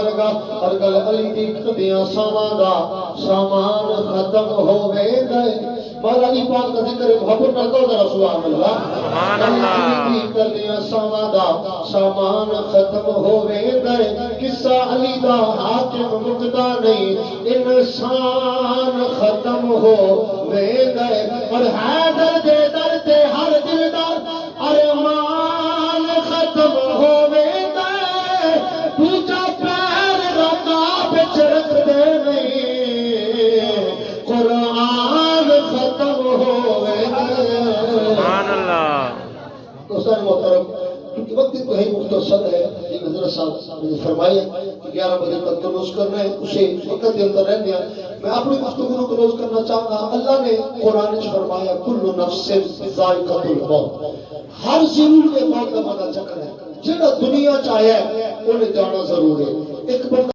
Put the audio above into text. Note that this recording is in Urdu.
کرے گا اور گل علی دی کھدیاں ساواں دا سامان ختم ہوے گئے مولا علی پاک کا ذکر محبت نہ کرو ذرا سبحان اللہ سبحان اللہ علی دی کھدیاں ساواں دا سامان ختم ہوے گئے قصہ علی دا حاکم مکتا نہیں انسان ختم ہوے گئے اور حیدر دے در تے ہر دلدار ارمان ختم ہوے گئے دوجا پیر رکاب وچ رکھ دے نہیں قرآن ختم ہوے گئے سبحان اللہ دوستان محترم کیونکہ وقت تو ہے مختصر ہے ایک حضرت صاحب نے فرمایا کہ 11 بجے تک کلوز کرنا ہے اسے وقت کے اندر رہنے ہیں میں اپنی گفتگو کو کلوز کرنا چاہوں گا اللہ نے قرآن میں فرمایا کل نفس ذائقۃ الموت ہر ضرور کے موت کا مزہ چکر ہے جہاں دنیا چاہیا ہے انہیں جانا ضرور ہے ایک